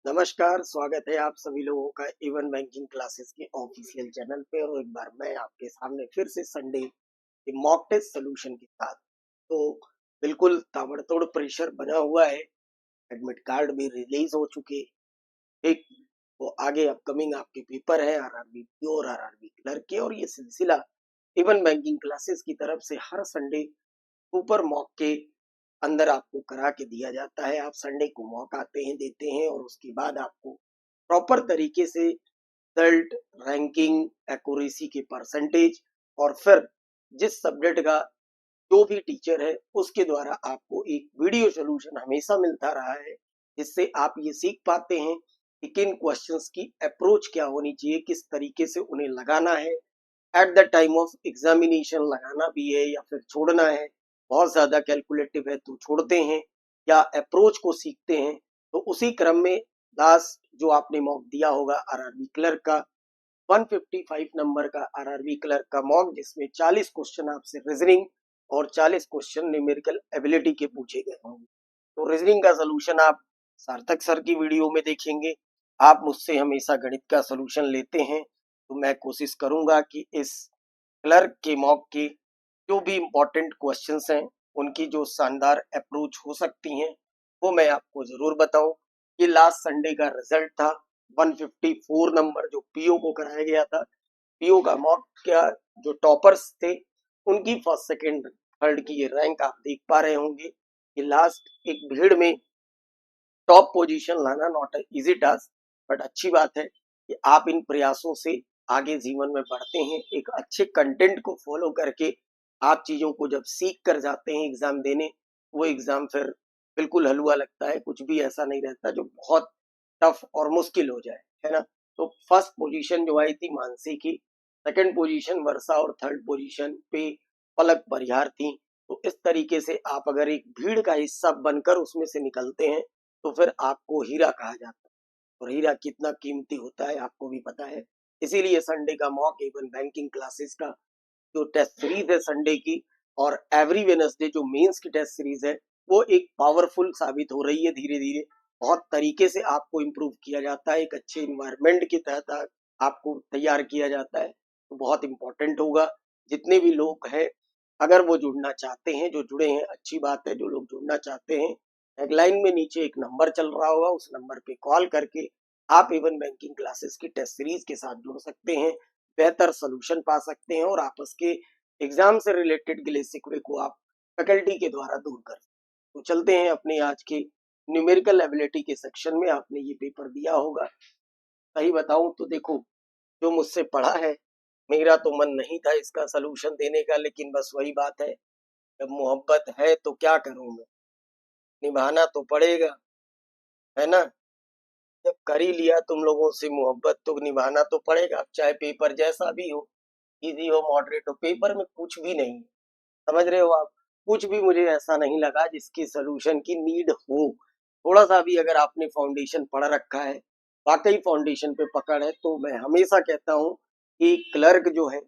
नमस्कार, स्वागत है आप सभी लोगों का इवन बैंकिंग क्लासेस के ऑफिशियल चैनल पे। और एक बार मैं आपके सामने फिर से संडे के मॉक टेस्ट सोल्यूशन के साथ। तो बिल्कुल ताबड़तोड़ प्रेशर बना हुआ है, एडमिट कार्ड भी रिलीज हो चुके। एक वो आगे अपकमिंग आपके पेपर है आरआरबी प्योर, आरआरबी क्लर्क के, और ये सिलसिला इवन बैंकिंग क्लासेस की तरफ से हर संडे सुपर मॉक के अंदर आपको करा के दिया जाता है। आप संडे को मॉक आते हैं, देते हैं, और उसके बाद आपको प्रॉपर तरीके से रिजल्ट, रैंकिंग, एक्यूरेसी के परसेंटेज, और फिर जिस सब्जेक्ट का जो भी टीचर है उसके द्वारा आपको एक वीडियो सोल्यूशन हमेशा मिलता रहा है, जिससे आप ये सीख पाते हैं कि किन क्वेश्चंस की अप्रोच क्या होनी चाहिए, किस तरीके से उन्हें लगाना है, at the time of examination लगाना भी है या फिर छोड़ना है। बहुत ज्यादा कैलकुलेटिव है तो छोड़ते हैं या अप्रोच को सीखते हैं। तो उसी क्रम में लास्ट जो आपने मॉक दिया होगा आरआरबी क्लर्क का 155 नंबर का आरआरबी क्लर्क का मॉक, जिसमें 40 क्वेश्चन आपसे रीजनिंग और 40 क्वेश्चन न्यूमेरिकल एबिलिटी के पूछे गए होंगे। तो रीजनिंग का सोल्यूशन आप सार्थक सर की वीडियो में देखेंगे। आप मुझसे हमेशा गणित का सोल्यूशन लेते हैं, तो मैं कोशिश करूंगा कि इस क्लर्क के मॉक के जो भी इम्पोर्टेंट क्वेश्चंस हैं उनकी जो शानदार अप्रोच हो सकती हैं वो मैं आपको जरूर बताऊं। ये लास्ट संडे का रिजल्ट था 154 नंबर जो पीओ को कराया गया था। पीओ का मॉक क्या, जो टॉपर्स थे उनकी फर्स्ट सेकंड थर्ड की ये रैंक आप देख पा रहे होंगे। कि लास्ट एक भीड़ में टॉप पोजीशन लाना नॉट इजी टास्क, बट अच्छी बात है कि आप इन प्रयासों से आगे जीवन में बढ़ते हैं। एक अच्छे कंटेंट को फॉलो करके आप चीजों को जब सीख कर जाते हैं एग्जाम देने, वो एग्जाम फिर बिल्कुल हलवा लगता है। कुछ भी ऐसा नहीं रहता जो बहुत टफ और मुश्किल हो जाए, है ना। तो फर्स्ट पोजीशन जो आई थी मानसी की, सेकंड पोजीशन वर्षा, और थर्ड पोजीशन पे पलक परिहार थी। तो इस तरीके से आप अगर एक भीड़ का हिस्सा बनकर उसमें से निकलते हैं तो फिर आपको हीरा कहा जाता है। और हीरा कितना कीमती होता है आपको भी पता है। इसीलिए संडे का मॉक इवन बैंकिंग क्लासेस का जो टेस्ट सीरीज है संडे की, और एवरी वेडनेसडे जो मेंस की टेस्ट सीरीज है, वो एक पावरफुल साबित हो रही है। धीरे धीरे बहुत तरीके से आपको इम्प्रूव किया जाता है, एक अच्छे इन्वायरमेंट के तहत आपको तैयार किया जाता है। तो बहुत इंपॉर्टेंट होगा। जितने भी लोग हैं अगर वो जुड़ना चाहते हैं, जो जुड़े हैं अच्छी बात है, जो लोग जुड़ना चाहते हैं हेडलाइन में नीचे एक नंबर चल रहा होगा, उस नंबर पे कॉल करके आप इवन बैंकिंग क्लासेस की टेस्ट सीरीज के साथ जुड़ सकते हैं, बेहतर सोल्यूशन पा सकते हैं, और आपस के एग्जाम से रिलेटेड गिले शिकवे को आप फैकल्टी के द्वारा दूर कर। तो चलते हैं अपने आज के न्यूमेरिकल एबिलिटी के सेक्शन में। आपने ये पेपर दिया होगा, सही बताऊं तो देखो, जो मुझसे पढ़ा है, मेरा तो मन नहीं था इसका सोल्यूशन देने का, लेकिन बस वही बात है, जब मोहब्बत है तो क्या करूं मैं, निभाना तो पड़ेगा, है ना। जब कर ही लिया तुम लोगों से मोहब्बत तो निभाना तो पड़ेगा, चाहे पेपर जैसा भी हो, इजी हो, मॉडरेट हो। पेपर में कुछ भी नहीं है, समझ रहे हो आप। कुछ भी मुझे ऐसा नहीं लगा जिसकी सोल्यूशन की नीड हो। थोड़ा सा भी अगर आपने फाउंडेशन पढ़ रखा है, वाकई फाउंडेशन पे पकड़ है, तो मैं हमेशा कहता हूँ कि क्लर्क जो है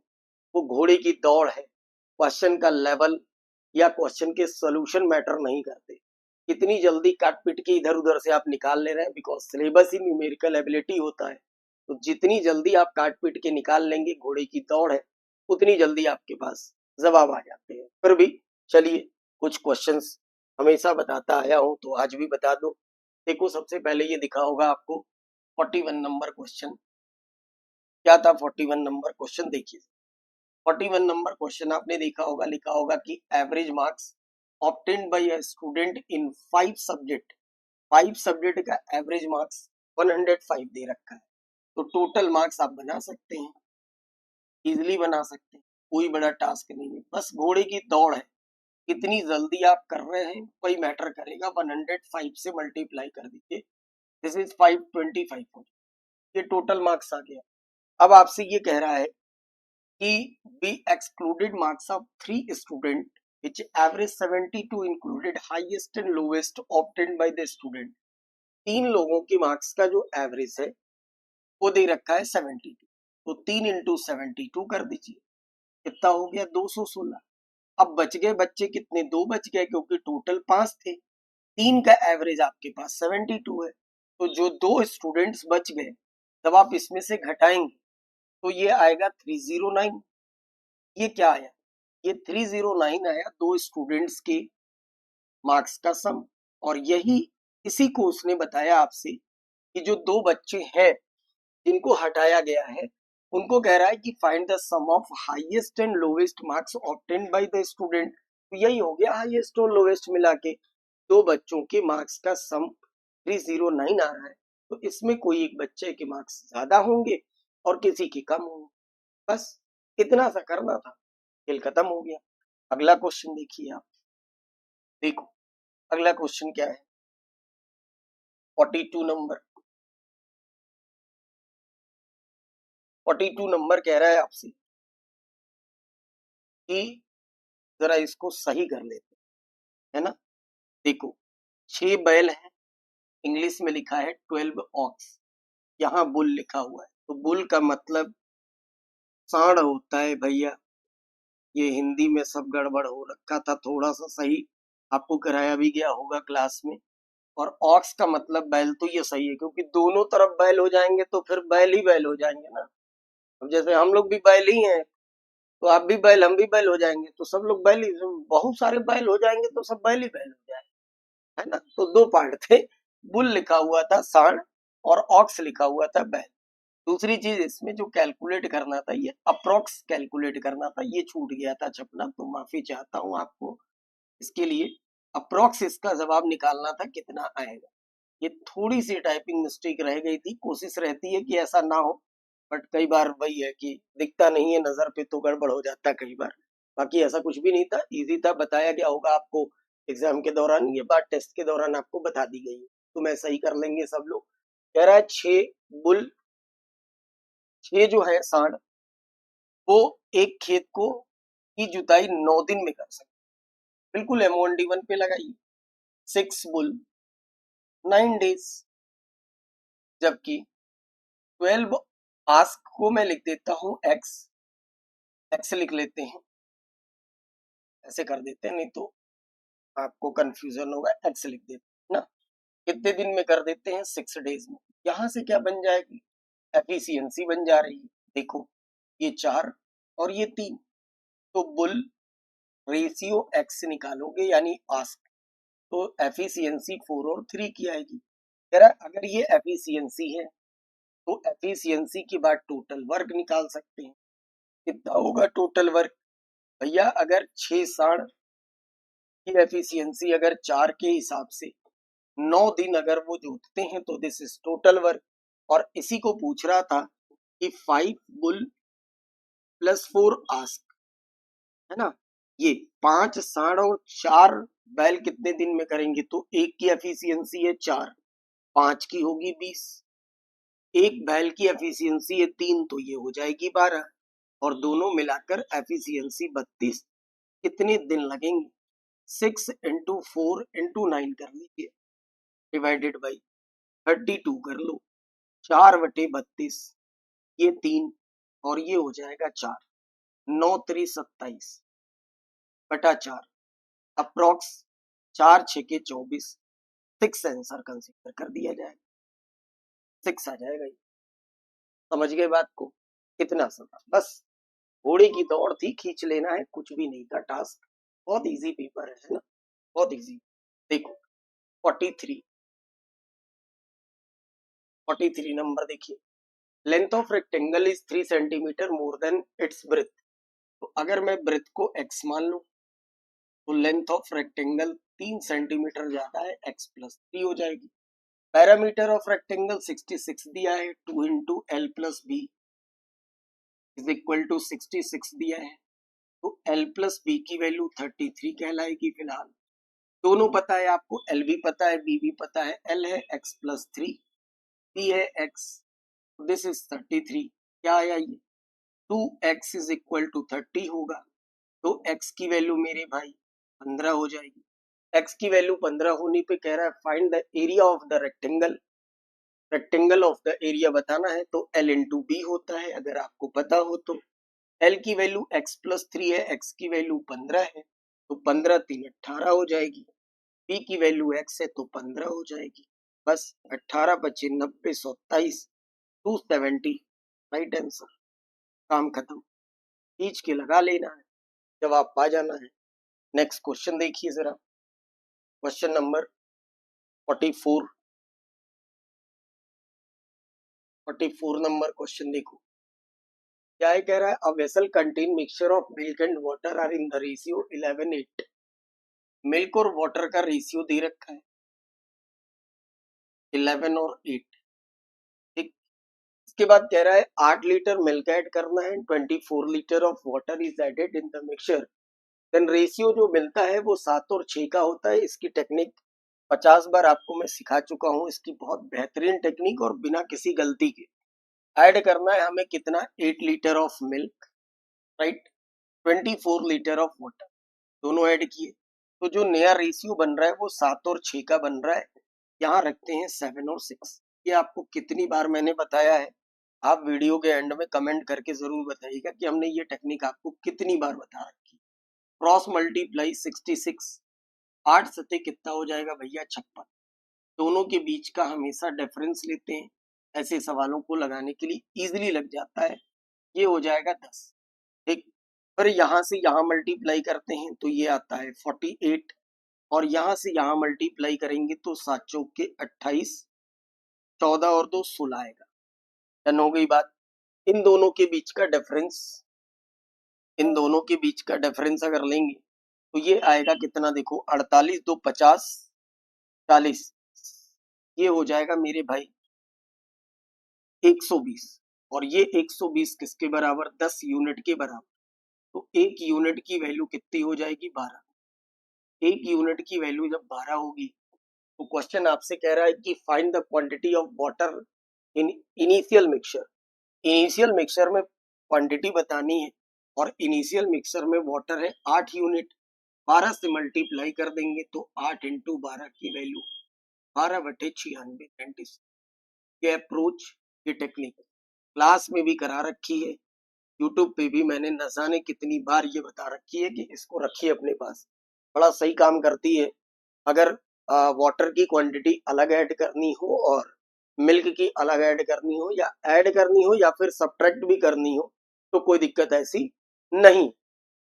वो घोड़े की दौड़ है। क्वेश्चन का लेवल या क्वेश्चन के सोल्यूशन मैटर नहीं करते, कितनी जल्दी काट पीट के इधर उधर से आप निकाल ले रहे हैं, because syllabus he numerical ability होता है। तो जितनी जल्दी आप काट पीट के निकाल लेंगे, घोड़े की दौड़ है, उतनी जल्दी आपके पास जवाब आ जाते हैं। फिर भी चलिए, कुछ क्वेश्चंस हमेशा बताता आया हूं तो आज भी बता दो। देखो, सबसे पहले ये दिखा होगा आपको 41 नंबर क्वेश्चन। क्या था 41 नंबर क्वेश्चन, देखिए 41 नंबर क्वेश्चन आपने देखा होगा, लिखा होगा कि average marks obtained bye a student in 5 subject. 5 subject का एवरेज मार्क्स 105 दे रखा है। तो टोटल मार्क्स आप बना सकते हैं, इजिली बना सकते हैं, कोई बड़ा टास्क नहीं है, बस घोड़े की दौड़ है। कितनी जल्दी आप कर रहे हैं वही मैटर करेगा। 105 से मल्टीप्लाई कर दीजिए, दिस इज 525। ये टोटल मार्क्स आ गया। अब आपसे ये कह रहा है कि we excluded marks of 3 students which average 72 included highest and lowest obtained by the student। 3 लोगों के मार्क्स का जो एवरेज है वो दे रखा है 72। तो 3 × 72 कर दीजिए, कितना हो गया 216। अब बच गए बच्चे कितने, 2 बच गए, क्योंकि टोटल 5 थे। 3 का एवरेज आपके पास 72 है। तो जो 2 स्टूडेंट्स बच गए, जब आप इसमें से घटाएंगे तो ये आएगा 309। ये क्या आया? ये 309 आया 2 स्टूडेंट्स के मार्क्स का सम। और यही इसी को उसने बताया आपसे कि जो 2 बच्चे हैं जिनको हटाया गया है, उनको कह रहा है कि find the sum of highest and lowest marks obtained by the student. तो यही हो गया हाईएस्ट और लोवेस्ट मिला के 2 बच्चों के मार्क्स का सम 309 आ रहा है। तो इसमें कोई एक बच्चे के मार्क्स ज्यादा होंगे और किसी के कम होंगे। बस इतना सा करना था, खेल खत्म हो गया। अगला क्वेश्चन देखिए आप। देखो अगला क्वेश्चन क्या है, 42 नंबर। 42 नंबर कह रहा है आपसे कि जरा इसको सही कर लेते है ना। देखो 6 बैल है, इंग्लिश में लिखा है 12 ऑक्स, यहाँ बुल लिखा हुआ है। तो बुल का मतलब सांड होता है भैया। ये हिंदी में सब गड़बड़ हो रखा था, थोड़ा सा सही आपको कराया भी गया होगा क्लास में। और ऑक्स का मतलब बैल, तो ये सही है क्योंकि दोनों तरफ बैल हो जाएंगे तो फिर बैल ही बैल हो जाएंगे ना। अब जैसे हम लोग भी बैल ही हैं, तो आप भी बैल हम भी बैल हो जाएंगे, तो सब लोग बैल ही, बहुत सारे बैल हो जाएंगे तो सब बैल ही बैल हो जाएंगे, है ना। तो 2 पार्ट थे, बुल लिखा हुआ था सांड और ऑक्स लिखा हुआ था बैल। दूसरी चीज इसमें जो कैलकुलेट करना था, ये अप्रोक्स कैलकुलेट करना था, ये छूट गया था छपना, तो माफी चाहता हूँ आपको इसके लिए। अप्रोक्स इसका जवाब निकालना था कितना आएगा। ये थोड़ी सी टाइपिंग मिस्टेक रह गई थी, कोशिश रहती है कि ऐसा ना हो, बट कई बार वही है कि दिखता नहीं है नजर पे तो गड़बड़ हो जाता है कई बार। बाकी ऐसा कुछ भी नहीं था, इजी था, बताया गया होगा आपको एग्जाम के दौरान, ये बात टेस्ट के दौरान आपको बता दी गई है, तो मैं सही कर लेंगे सब लोग। कह रहा है 6 बुल, 6 जो है सांड, वो एक खेत को की जुताई 9 दिन में कर सकते। बिल्कुल M1D1 पे लगाइए। 6 बुल 9 डेज, जबकि 12 आस्क को मैं लिख देता हूं एक्स, एक्स लिख लेते हैं, ऐसे कर देते हैं, नहीं तो आपको कंफ्यूजन होगा, एक्स लिख देते हैं ना। कितने दिन में कर देते हैं? 6 डेज में। यहां से क्या बन जाएगी? एफिशिएंसी बन जा रही है। देखो ये 4 और ये 3, तो बुल रेशियो एक्स निकालोगे यानी आस्क, तो एफिशिएंसी 4 और 3 की आएगी। अगर ये एफिशिएंसी है तो एफिशिएंसी के बाद टोटल वर्क निकाल सकते हैं। कितना होगा टोटल वर्क? भैया अगर 6 सांड की एफिशिएंसी अगर 4 के हिसाब से 9 दिन अगर वो जोतते हैं तो दिस इज टोटल वर्क। और इसी को पूछ रहा था कि 5 बुल प्लस 4 आस्क, है ना। ये 5 सांड और 4 बैल कितने दिन में करेंगे? तो एक की एफिशिएंसी है 4, 5 की होगी 20, एक बैल की एफिशिएंसी है 3, तो ये हो जाएगी 12, और दोनों मिलाकर एफिशिएंसी 32। कितने दिन लगेंगे? 6 इंटू 4 इंटू 9 कर लीजिए, डिवाइडेड बाई 32 कर लो, 4/32, ये 3 और ये हो जाएगा 4, 9×3 = 27 बटा 4, अप्रोक्स 4×6 = 24, 6 आंसर कंसीडर कर दिया जाएगा, 6 आ जाएगा। ये समझ गए बात को? इतना सा था बस, घोड़े की दौड़ थी, खींच लेना है, कुछ भी नहीं था टास्क, बहुत इजी पेपर है ना, बहुत इजी। देखो 43 नंबर देखिए, length of rectangle is 3 centimetre more than it's breath. तो अगर मैं ब्रेथ को x मान लूं तो लेंथ ऑफ रेक्टेंगल 3 सेंटीमीटर ज्यादा है, x प्लस 3 हो जाएगी। पैरामीटर ऑफ रेक्टेंगल 66 दिया है, 2 into L plus B is equal to 66 दिया है, तो L प्लस बी की वैल्यू 33 कहलाएगी फिलहाल। दोनों पता है आपको, L भी पता है बी भी पता है। L है x प्लस 3, बी है x, दिस इज 33। क्या आया ये? 2x इज इक्वल टू 30 होगा, तो x की वैल्यू मेरे भाई 15 हो जाएगी। x की वैल्यू 15 होने पे कह रहा है find the area of the rectangle. Rectangle of the area बताना है तो L इंटू बी होता है, अगर आपको पता हो तो। L की वैल्यू x प्लस 3 है, x की वैल्यू 15 है, तो 15×3 = 18 हो जाएगी। b की वैल्यू x है तो 15 हो जाएगी। बस 18 25 90 127 270 राइट आंसर। काम खत्म, खींच के लगा लेना है, जवाब पा जाना है। नेक्स्ट क्वेश्चन देखिए जरा, क्वेश्चन नंबर 44 नंबर क्वेश्चन देखो क्या है, कह रहा है a vessel contain mixture of milk and water are in the ratio 11:8। Milk और वाटर का रेशियो दे रखा है 11 और 8। ठीक, इसके बाद कह रहा है 8 लीटर मिल्क ऐड करना है, 24 litre of water is added in the mixture, then ratio जो मिलता है वो 7 और 6 का होता है। इसकी टेक्निक 50 बार आपको मैं सिखा चुका हूँ, इसकी बहुत बेहतरीन टेक्निक और बिना किसी गलती के। ऐड करना है हमें कितना, 8 litre of milk right, 24 litre of water, दोनों ऐड किए तो जो नया रेशियो बन रहा है वो 7 और 6 का बन रहा है। यहाँ रखते हैं 7 और 6। ये आपको कितनी बार मैंने बताया है, आप वीडियो के एंड में कमेंट करके जरूर बताइएगा कि हमने ये टेक्निक आपको कितनी बार बता रखी। क्रॉस मल्टीप्लाई 66, 8 सते कितना हो जाएगा भैया 56। दोनों के बीच का हमेशा डिफरेंस लेते हैं, ऐसे सवालों को लगाने के लिए इजीली लग जाता है। ये हो जाएगा 10। ठीक, फिर यहाँ से यहाँ मल्टीप्लाई करते हैं तो ये आता है 48, और यहाँ से यहाँ मल्टीप्लाई करेंगे तो 7 चौक के 28, 14 और 2 16 आएगा। डन हो गई बात। इन दोनों के बीच का डिफरेंस, इन दोनों के बीच का डिफरेंस अगर लेंगे तो ये आएगा कितना, देखो 48 2 50 40, ये हो जाएगा मेरे भाई 120, और ये 120 किसके बराबर, 10 यूनिट के बराबर। तो एक यूनिट की वैल्यू कितनी हो जाएगी, 12। एक यूनिट की वैल्यू जब 12 होगी तो क्वेश्चन आपसे कह रहा है कि find the quantity of water in initial mixture. Initial mixture में क्वांटिटी बतानी है, और इनिशियल मिक्सचर में वाटर है 8 यूनिट, 12 से मल्टीप्लाई कर देंगे तो 8 इंटू 12 की वैल्यू 12/96। ये अप्रोच, ये टेक्निक क्लास में भी करा रखी है, यूट्यूब पे भी मैंने न जाने कितनी बार ये बता रखी है कि इसको रखिए अपने पास, बड़ा सही काम करती है। अगर वाटर की क्वांटिटी अलग ऐड करनी हो और मिल्क की अलग ऐड करनी हो, या ऐड करनी हो या फिर सब्ट्रैक्ट भी करनी हो, तो कोई दिक्कत ऐसी नहीं।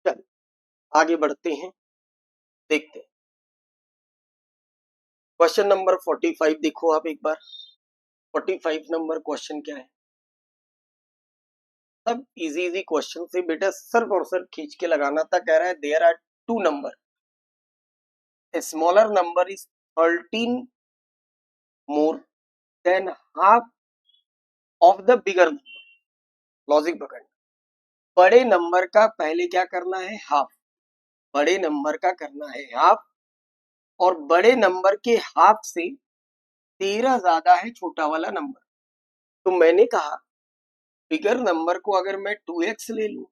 चल आगे बढ़ते हैं, देखते हैं क्वेश्चन नंबर 45। देखो आप एक बार 45 नंबर क्वेश्चन क्या है। सब इजी इजी क्वेश्चन से बेटा सिर्फ और सिर्फ खींच के लगाना था। कह रहा है there are two number, a smaller number is 13 more than half of the bigger number। Logic पकड़ना, बड़े नंबर का पहले क्या करना है, हाफ। बड़े नंबर का करना है हाफ, और बड़े नंबर के हाफ से 13 ज्यादा है छोटा वाला नंबर। तो मैंने कहा बिगर नंबर को अगर मैं 2x ले लूं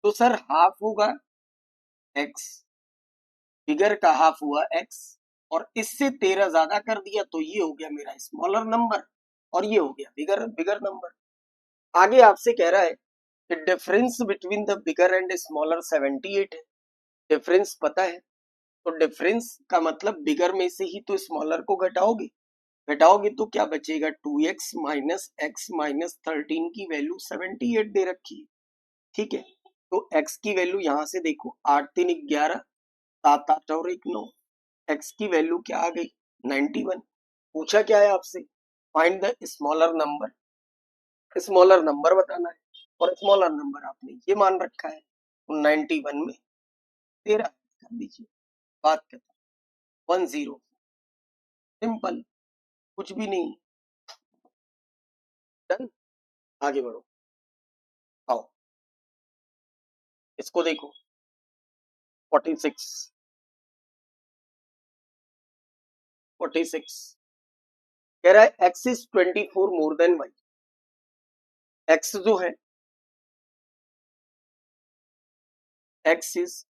तो सर हाफ होगा x, बिगर का हाफ हुआ x, और इससे 13 ज्यादा कर दिया तो ये हो गया मेरा स्मॉलर नंबर, और ये हो गया बिगर बिगर नंबर। आगे आपसे कह रहा है कि difference between the bigger and smaller 78 है। डिफरेंस पता है, तो डिफरेंस का मतलब बिगर में से ही तो स्मॉलर को घटाओगे, घटाओगे तो क्या बचेगा, 2x माइनस एक्स माइनस 13 की वैल्यू 78 दे रखी है। ठीक है, तो x की वैल्यू यहाँ से देखो 8 3 11, 7 8 और 1 9, x की वैल्यू क्या आ गई 91। पूछा क्या है आपसे, फाइंड द स्मॉलर नंबर बताना है, और स्मॉलर नंबर आपने ये मान रखा है, तो 91 में 13 कर दीजिए, बात करता 10, सिंपल, कुछ भी नहीं। डन, आगे बढ़ो, आओ इसको देखो 46 कह रहा है x is 24 more than y। x जो है x is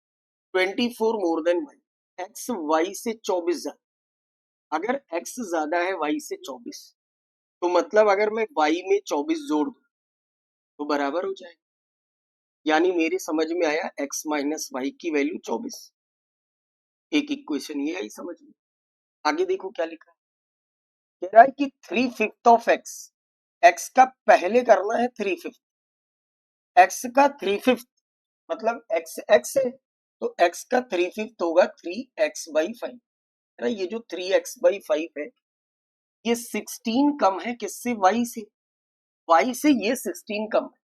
24 more than y, x y से 24 ज्यादा। अगर x ज्यादा है y से 24, तो मतलब अगर मैं y में 24 जोड़ दूं तो बराबर हो जाएगा। यानी मेरे समझ में आया x माइनस वाई की वैल्यू 24। एक इक्वेशन ये आई समझ में। आगे देखो क्या लिखा है, कह रहा है कि 3/5 ऑफ एक्स, एक्स का पहले करना है 3/5, एक्स का 3/5 मतलब एक्स एक्स है तो एक्स का 3/5 होगा 3x/5। ये जो 3x/5 है ये 16 कम है किससे, y से, y से ये 16 कम है।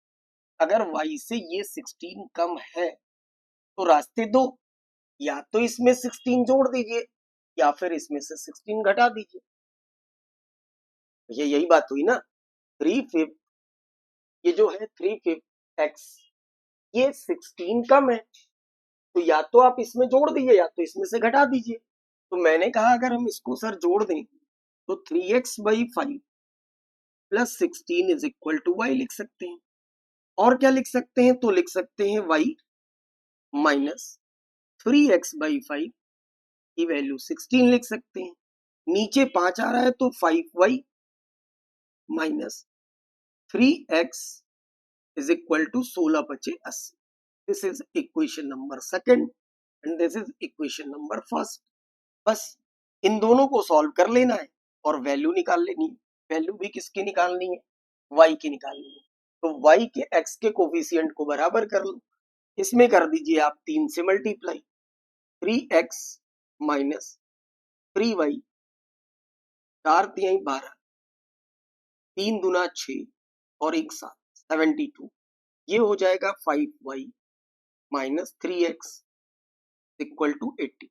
अगर y से ये 16 कम है तो रास्ते दो, या तो इसमें 16 जोड़ दीजिए या फिर इसमें से 16 घटा दीजिए। ये यही बात हुई ना, 3/5 ये जो है 3/5 x ये 16 कम है तो या तो आप इसमें जोड़ दीजिए या तो इसमें से घटा दीजिए। तो मैंने कहा अगर हम इसको सर जोड़ दें तो 3x/5 plus 16 is equal to y लिख सकते हैं। और क्या लिख सकते हैं, तो लिख सकते हैं y माइनस 3x/5 की वैल्यू 16 लिख सकते हैं। नीचे 5 आ रहा है तो 5y minus 3x is equal to 16/80। This is equation number second and this is equation number first. बस इन दोनों को सॉल्व कर लेना है और वैल्यू निकाल लेनी है। वैल्यू भी किसकी निकालनी है, y की निकालनी है। तो y के x के कोफिशिएंट को बराबर कर लो, इसमें कर दीजिए आप 3 से मल्टीप्लाई, 3x माइनस 3y, 4×3 = 12, 3×2 = 6 और 1 7 72। ये हो जाएगा 5y minus 3x equal to 80,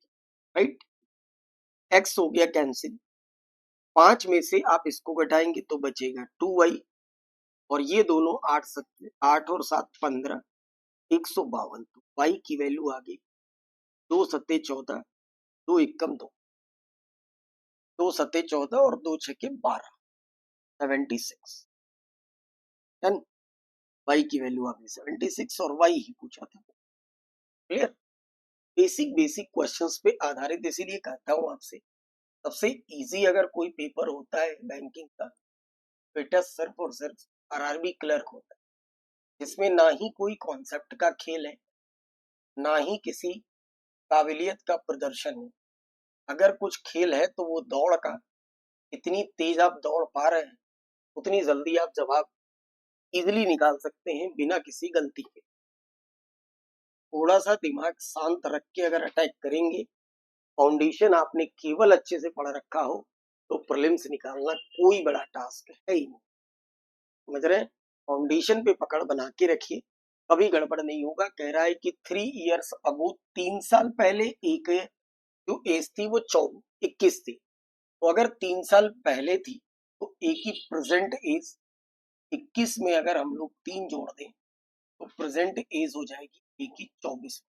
right. x हो गया कैंसिल, 5 में से आप इसको घटाएंगे तो बचेगा 2y और ये दोनों 8 और 7 15, 152। तो y की वैल्यू आ गई 2 7 14, 2 एकम 2, 2 7 14 और 2 6 12, 76। डन, y की वैल्यू आ गई 76 और y ही पूछा था। क्लियर, बेसिक क्वेश्चंस पे आधारित, इसीलिए कहता हूँ आपसे सबसे इजी अगर कोई पेपर होता है बैंकिंग का, बेटा सिर्फ और सिर्फ आरआरबी क्लर्क होता है, जिसमें ना ही कोई कॉन्सेप्ट का खेल है ना ही किसी काबिलियत का प्रदर्शन है। अगर कुछ खेल है तो वो दौड़ का, इतनी तेज आप दौड़ पा रहे हैं उतनी जल्दी आप जवाब इजीली निकाल सकते हैं बिना किसी गलती के। थोड़ा सा दिमाग शांत रख के अगर अटैक करेंगे, फाउंडेशन आपने केवल अच्छे से पढ़ रखा हो तो प्रीलिम्स निकालना कोई बड़ा टास्क है ही नहीं। समझ रहे हैं, फाउंडेशन पे पकड़ बना के रखिए, कभी गड़बड़ नहीं होगा। कह रहा है कि 3 इयर्स अगो, 3 साल पहले एक जो एज थी वो 21 थी, तो अगर 3 साल पहले थी तो एक ही प्रेजेंट एज 21 में अगर हम लोग 3 जोड़ दें तो प्रेजेंट एज हो जाएगी एक ही 24।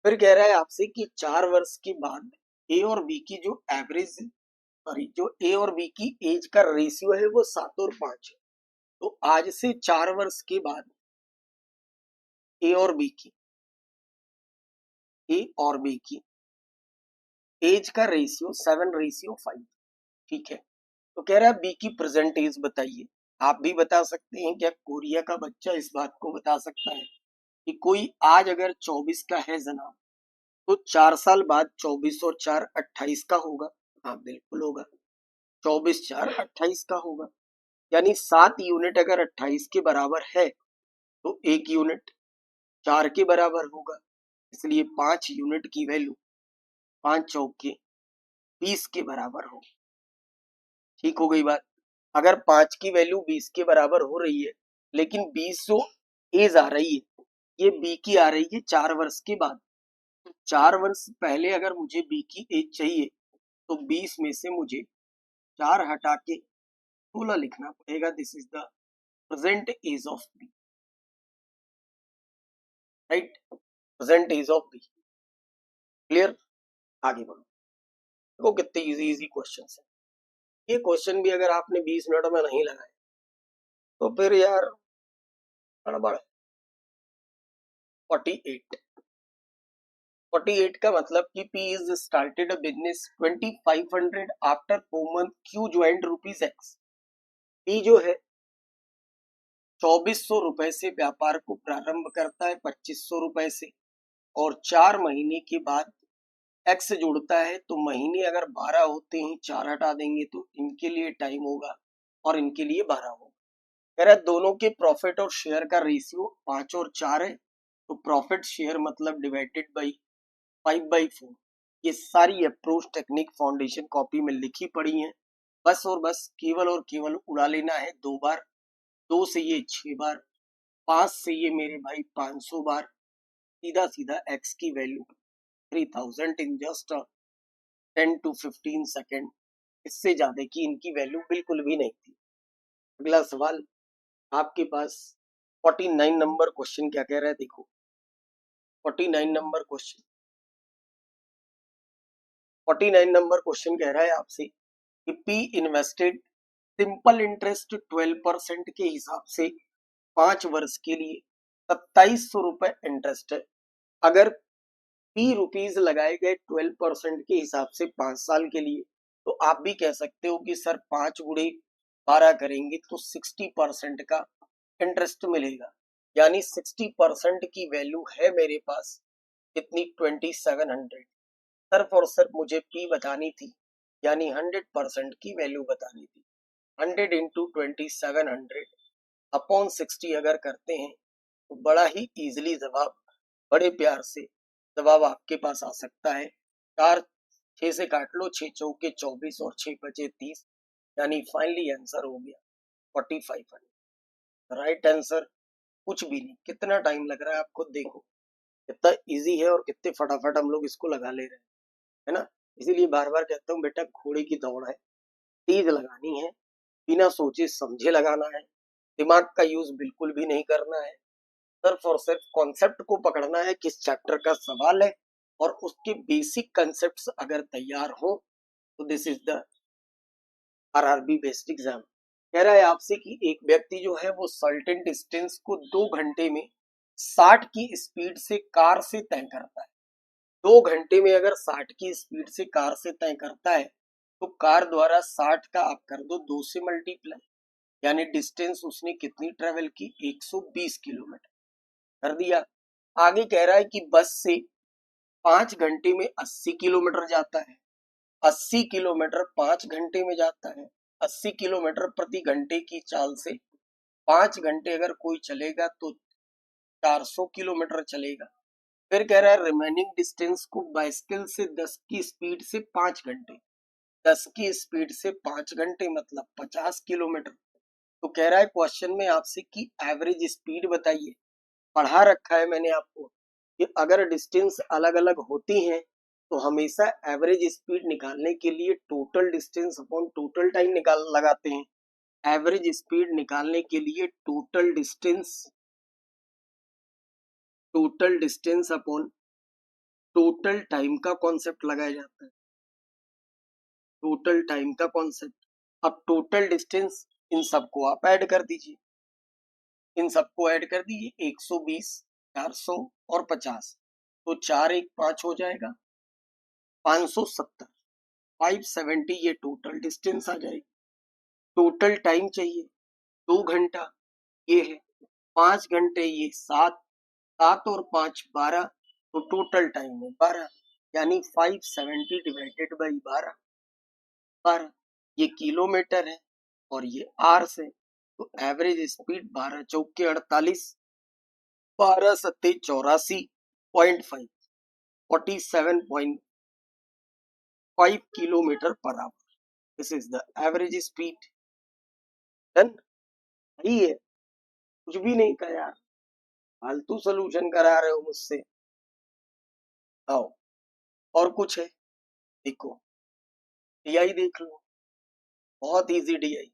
फिर कह रहा है आपसे कि 4 वर्ष के बाद ए और बी की जो एवरेज, सॉरी जो ए और बी की एज का रेशियो है वो 7 और 5 है। तो आज से 4 वर्ष के बाद ए और बी की, ए और बी की एज का रेशियो 7:5, ठीक है। तो कह रहा है बी की प्रेजेंट एज बताइए। आप भी बता सकते हैं, क्या कोरिया का बच्चा इस बात को बता सकता है कि कोई आज अगर 24 का है जनाब तो 4 साल बाद 24 और 4 28 का होगा? हाँ बिल्कुल होगा, 24 4 28 का होगा। यानी 7 यूनिट अगर 28 के बराबर है तो 1 यूनिट 4 के बराबर होगा, इसलिए 5 यूनिट की वैल्यू 5 चौके 20 के बराबर हो। ठीक हो गई बात। अगर 5 की वैल्यू 20 के बराबर हो रही है लेकिन 20 जो एज आ रही है ये बी की आ रही है 4 वर्ष के बाद, तो 4 वर्ष पहले अगर मुझे बी की एज चाहिए तो 20 में से मुझे 4 हटा के 16 लिखना पड़ेगा। This is the present age of B, right, present age of B. Clear, आगे बढ़ो। देखो कितने इजी इजी क्वेश्चन है। ये क्वेश्चन भी अगर आपने 20 मिनट में नहीं लगाए तो फिर यार गड़बड़। 48 का मतलब कि P is started a business 2500 after 4 month, Q joined ₹X। P जो है 2400 रुपए से व्यापार को प्रारंभ करता है 2500 रुपए से, और 4 महीने के बाद एक्स जुड़ता है तो महीने अगर 12 होते हैं, 4 हटा देंगे तो इनके लिए टाइम होगा और इनके लिए 12 होगा। कह रहा है दोनों के प्रॉफिट और शेयर का रेशियो 5 और 4 है, तो प्रॉफिट शेयर मतलब डिवाइडेड बाई 5/4। ये सारी अप्रोच टेक्निक फाउंडेशन कॉपी में लिखी पड़ी है, बस और बस केवल और केवल उड़ा लेना है 2 बार। 2 से ये 6 बार, 5 से ये मेरे भाई 500 बार, सीधा सीधा एक्स की value 3000 in just 10 to 15 second. इससे ज्यादा की इनकी वैल्यू बिल्कुल भी नहीं थी। अगला सवाल आपके पास 49 नंबर क्वेश्चन क्या कह रहा है, देखो 49 नंबर क्वेश्चन 49 नंबर क्वेश्चन कह रहा है आपसे कि पी इन्वेस्टेड सिंपल इंटरेस्ट 12% के हिसाब से 5 वर्ष के लिए 2700 रुपए इंटरेस्ट है। अगर पी रुपीज लगाए गए 12% के हिसाब से 5 साल के लिए, तो आप भी कह सकते हो कि सर 5 गुणे 12 करेंगे तो 60% का इंटरेस्ट मिलेगा, यानी 60% की वैल्यू है मेरे पास कितनी 2700। सिर्फ और सिर्फ मुझे पी बतानी थी, यानी 100% की वैल्यू बतानी थी। 100 इंटू 2700 अपॉन 60 अगर करते हैं तो बड़ा ही इजीली जवाब, बड़े प्यार से जवाब आपके पास आ सकता है। 4 6 से काट लो, 6 चौके 24 और 6 बचे 30, यानी फाइनली आंसर हो गया 4500। राइट आंसर कुछ भी नहीं। कितना टाइम लग रहा है आप खुद देखो, कितना इजी है और कितने फटाफट हम लोग इसको लगा ले रहे हैं, है ना। इसीलिए बार बार कहता हूँ बेटा, घोड़े की दौड़ है, तेज लगानी है, बिना सोचे समझे लगाना है, दिमाग का यूज बिल्कुल भी नहीं करना है। सिर्फ और सिर्फ कॉन्सेप्ट को पकड़ना है, किस चैप्टर का सवाल है, और उसके बेसिक कंसेप्ट्स अगर तैयार हो तो this is the RRB based exam. कह रहा है आपसे कि एक व्यक्ति जो है वो सर्टेन डिस्टेंस को 2 घंटे में 60 की स्पीड से कार से तय करता है। 2 घंटे में अगर 60 की स्पीड से कार से तय करता है तो कार द्वारा 60 का आप कर दो 2 से मल्टीप्लाई, यानी डिस्टेंस उसने कितनी ट्रेवल की 120 किलोमीटर कर दिया। आगे कह रहा है कि बस से 5 घंटे में 80 किलोमीटर जाता है। 80 किलोमीटर 5 घंटे में जाता है। 80 किलोमीटर प्रति घंटे की चाल से 5 घंटे अगर कोई चलेगा तो 400 किलोमीटर चलेगा। फिर कह रहा है रिमेनिंग डिस्टेंस को बाइसिकल से 10 की स्पीड से 5 घंटे, 10 की स्पीड से 5 घंटे मतलब 50 किलोमीटर। तो कह रहा है क्वेश्चन में आपसे कि एवरेज स्पीड बताइए। पढ़ा रखा है मैंने आपको कि अगर डिस्टेंस अलग अलग होती हैं तो हमेशा एवरेज स्पीड निकालने के लिए total distance upon total time निकाल लगाते हैं। एवरेज स्पीड निकालने के लिए total distance upon total time का कॉन्सेप्ट लगाया जाता है। टोटल टाइम का कॉन्सेप्ट। अब टोटल डिस्टेंस इन सबको आप ऐड कर दीजिए, इन सबको ऐड कर दीजिए 120 400 और 50, तो 4 1 5 हो जाएगा 570, 570 ये टोटल डिस्टेंस आ जाएगी। टोटल टाइम चाहिए 2 घंटा, ये है 5 घंटे, ये 7 7 और 5 12, तो टोटल टाइम है 12, यानी 570 डिवाइडेड बाई 12 12, ये किलोमीटर है और ये आवर्स है। तो एवरेज स्पीड 12 चौके 48, 12 सत्ते 84.5, 47.5 kilometre per hour. This is the average speed. Done. सही है, कुछ भी नहीं कहा यार, फालतू सोल्यूशन करा रहे हो मुझसे। आओ और कुछ है, देखो डीआई देख लो, बहुत इजी डीआई।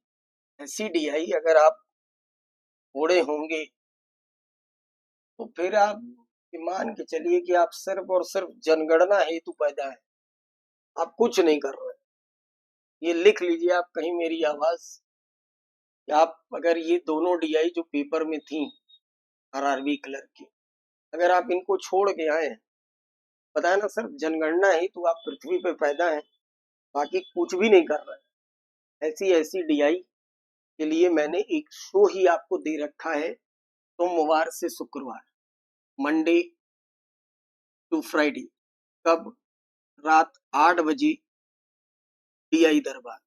ऐसी डीआई अगर आप थोड़े होंगे तो फिर आप मान के चलिए कि आप सिर्फ और सिर्फ जनगणना हेतु पैदा है, आप कुछ नहीं कर रहे। ये लिख लीजिए आप कहीं मेरी आवाज, कि आप अगर ये दोनों डीआई जो पेपर में थी आरआरबी क्लर्क की, अगर आप इनको छोड़ के आए, पता है ना सिर्फ जनगणना ही तो आप पृथ्वी पे पैदा है, बाकी कुछ भी नहीं कर रहे। ऐसी ऐसी डीआई के लिए मैंने एक शो ही आपको दे रखा है, सोमवार से शुक्रवार, मंडे टू फ्राइडे। कब? रात 8 बजे डीआई दरबार।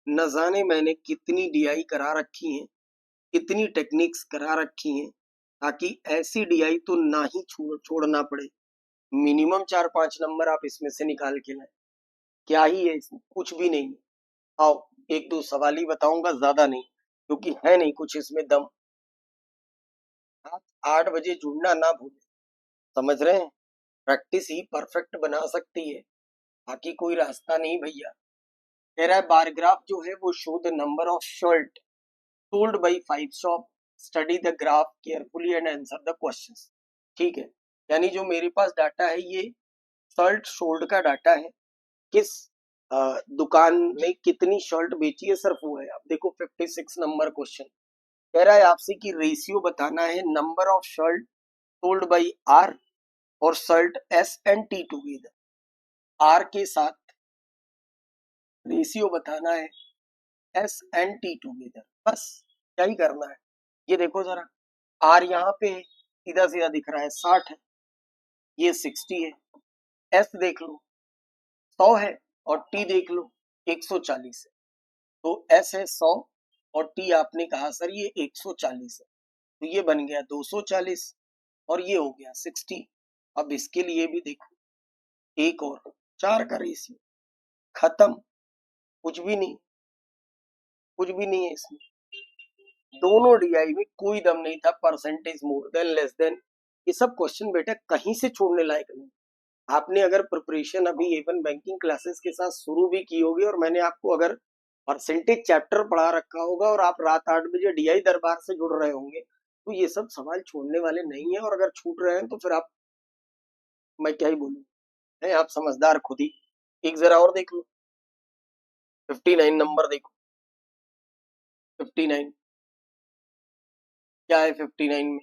न जाने मैंने कितनी डीआई करा रखी हैं, कितनी टेक्निक्स करा रखी हैं, ताकि ऐसी डीआई तो ना ही छोड़ना पड़े। मिनिमम 4-5 नंबर आप इसमें से निकाल के लाए। क्या ही है इसमें, कुछ भी नहीं। आओ 1-2 सवाल ही बताऊंगा, ज्यादा नहीं, क्योंकि है नहीं कुछ इसमें दम। रात 8 बजे जुड़ना ना भूलें, समझ रहे हैं? प्रैक्टिस ही परफेक्ट बना सकती है, बाकी कोई रास्ता नहीं भैया। कह रहा है बार ग्राफ जो है वो show the number of shirt sold by 5 shop, study the graph carefully and answer the questions. ठीक है, यानी जो मेरे पास डाटा है ये शर्ट सोल्ड का डाटा है, किस दुकान में कितनी शर्ट बेची है सिर्फ वो है। अब देखो 56 नंबर क्वेश्चन कह रहा है आपसे कि रेशियो बताना है number of shirt sold by R और shirt S and T together. R के साथ रेशियो बताना है एस एंड टी टूगेदर, बस क्या ही करना है। ये देखो जरा, आर यहाँ पे सीधा सीधा दिख रहा है 60 है, ये 60 है। एस देख लो 100 है और टी देख लो 140 है। तो एस है 100 और टी आपने कहा सर ये 140 है, तो ये बन गया 240 और ये हो गया 60। अब इसके लिए भी देखो, एक और 4 का रेशियो, खत्म। कुछ भी नहीं, कुछ भी नहीं है इसमें। दोनों डीआई में कोई दम नहीं था, percentage more than less than, ये सब क्वेश्चन बेटा कहीं से छोड़ने लायक नहीं। आपने अगर प्रिपरेशन अभी इवन बैंकिंग क्लासेस के साथ शुरू भी की होगी और मैंने आपको अगर परसेंटेज चैप्टर पढ़ा रखा होगा और आप रात 8 बजे डीआई दरबार से जुड़ रहे होंगे, तो ये सब सवाल छोड़ने वाले नहीं है। और अगर छूट रहे हैं तो फिर आप, मैं क्या ही बोलूं, है आप समझदार खुद ही। एक जरा और देख लो, 59 नंबर देखो, 59 क्या है 59 में?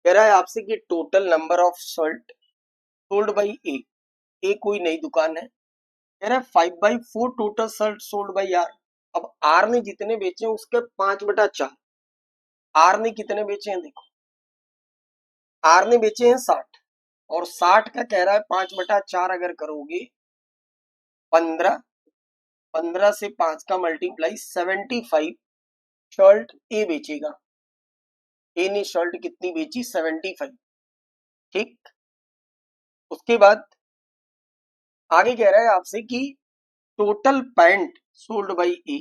कह रहा है आपसे कि total number of shirt sold by A कोई नई दुकान है। कह रहा है 5/4 total shirt sold by R. अब आर ने जितने बेचे हैं उसके 5/4। आर ने कितने बेचे हैं देखो, आर ने बेचे हैं 60 और 60 का कह रहा है 5/4 अगर करोगे 15, 15 से 5 का मल्टीप्लाई 75 शर्ट ए बेचेगा। ए ने शर्ट कितनी बेची 75। ठीक, उसके बाद आगे कह रहा है आपसे कि total pant sold by A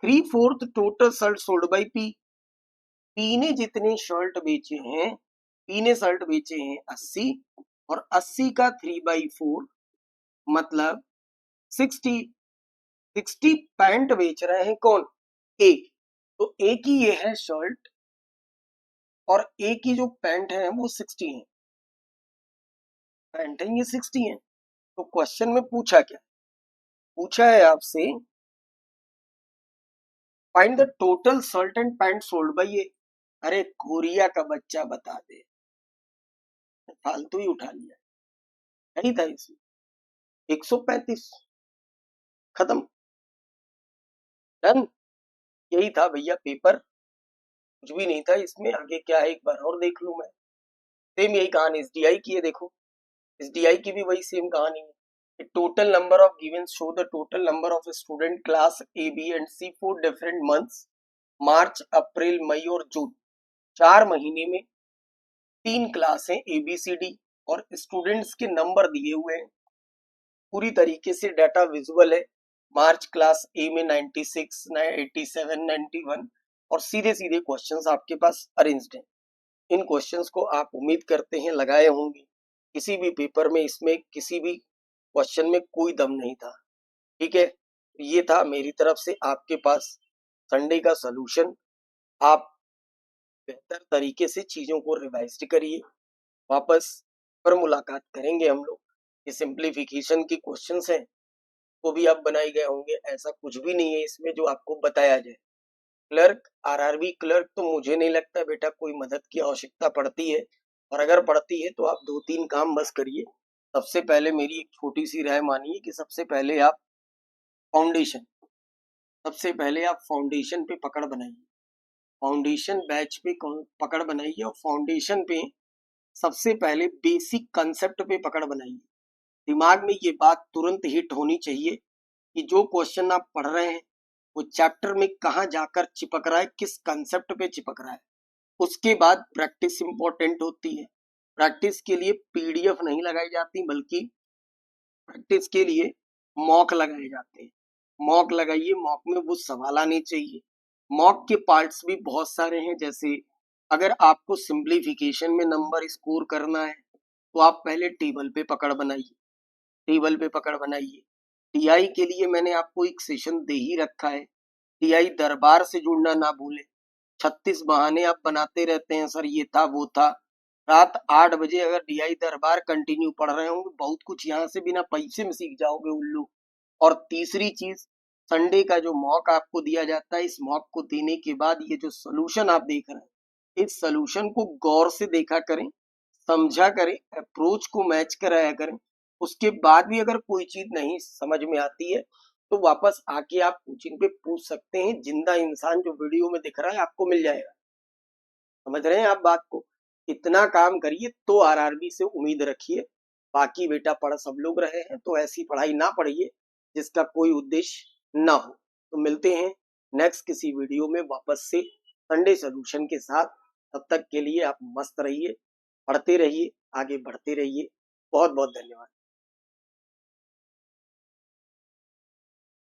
3/4 total shirt sold by P. P ने जितने शर्ट बेचे हैं, पी ने शर्ट बेचे हैं 80 और 80 का 3/4 मतलब 60। 60 पैंट बेच रहे हैं कौन? ए। तो ए की ये है शर्ट और ए की जो पैंट है वो 60 है, पैंट है ये 60 है। तो क्वेश्चन में पूछा क्या, पूछा है आपसे find the total shirt and pant sold by A. अरे कोरिया का बच्चा बता दे, फालतू ही उठा लिया। नहीं था इसमें 135, खत्म, डन। यही था भैया पेपर, कुछ भी नहीं था इसमें। आगे क्या है एक बार और देख लूं मैं। सेम यही कहानी इस डीआई की है, देखो इस डीआई की भी वही सेम कहानी है। Total number of given show the total number of student class A B and C for different months, March April May और जून। 4 महीने में 3 क्लास है ए बी सी डी और स्टूडेंट्स के नंबर दिए हुए हैं। पूरी तरीके से डाटा विजुअल है। मार्च क्लास ए में 96, 87, 91 और सीधे सीधे क्वेश्चंस आपके पास अरेंज्ड हैं। इन क्वेश्चंस को आप उम्मीद करते हैं लगाए होंगे। किसी भी पेपर में इसमें किसी भी क्वेश्चन में कोई दम नहीं था। ठीक है, ये था मेरी तरफ से आपके पास संडे का सलूशन। आप बेहतर तरीके से चीजों को रिवाइज करिए, वापस पर मुलाकात करेंगे हम लोग। ये सिंप्लीफिकेशन की क्वेश्चंस हैं वो भी आप बनाए गए होंगे, ऐसा कुछ भी नहीं है इसमें जो आपको बताया जाए। क्लर्क, आरआरबी क्लर्क तो मुझे नहीं लगता बेटा कोई मदद की आवश्यकता पड़ती है, और अगर पड़ती है तो आप 2-3 काम बस करिए। सबसे पहले मेरी एक छोटी सी राय मानिए कि सबसे पहले आप फाउंडेशन, सबसे पहले आप फाउंडेशन पे पकड़ बनाइए, फाउंडेशन बैच पे पकड़ बनाइए और फाउंडेशन पे सबसे पहले बेसिक कंसेप्ट पे पकड़ बनाइए। दिमाग में ये बात तुरंत हिट होनी चाहिए कि जो क्वेश्चन आप पढ़ रहे हैं वो चैप्टर में कहाँ जाकर चिपक रहा है, किस कंसेप्ट पे चिपक रहा है। उसके बाद प्रैक्टिस इंपॉर्टेंट होती है। प्रैक्टिस के लिए पीडीएफ नहीं लगाई जाती, बल्कि प्रैक्टिस के लिए मॉक लगाए जाते हैं। मॉक लगाइए, मॉक में वो सवाल आने चाहिए। मॉक के पार्ट्स भी बहुत सारे हैं, जैसे अगर आपको सिंप्लीफिकेशन में नंबर स्कोर करना है तो आप पहले टेबल पे पकड़ बनाइए। टेबल पे पकड़ बनाइए। टीआई के लिए मैंने आपको एक सेशन दे ही रखा है। टीआई दरबार से जुड़ना ना भूलें। 36 बहाने आप बनाते रहते हैं, सर ये था वो था। रात 8 बजे अगर टीआई दरबार कंटिन्यू पढ़ रहे होंगे, बहुत कुछ यहाँ से बिना पैसे में सीख जाओगे उल्लू। और तीसरी चीज, संडे का जो मॉक आपको दिया जाता है, इस मॉक को देने के बाद ये जो सोल्यूशन आप देख रहे हैं, इस सोल्यूशन को गौर से देखा करें, समझा करें, अप्रोच को मैच कराया करें। उसके बाद भी अगर कोई चीज नहीं समझ में आती है तो वापस आके आप कोचिंग पे पूछ सकते हैं। जिंदा इंसान जो वीडियो में दिख रहा है आपको मिल जाएगा। समझ रहे हैं आप बात को? इतना काम करिए तो आरआरबी से उम्मीद रखिए। बाकी बेटा पढ़ सब लोग रहे हैं तो ऐसी पढ़ाई ना पढ़िए जिसका कोई उद्देश्य ना हो। तो मिलते हैं नेक्स्ट किसी वीडियो में वापस से संडे सोल्यूशन के साथ। तब तक के लिए आप मस्त रहिए, पढ़ते रहिए, आगे बढ़ते रहिए। बहुत बहुत धन्यवाद।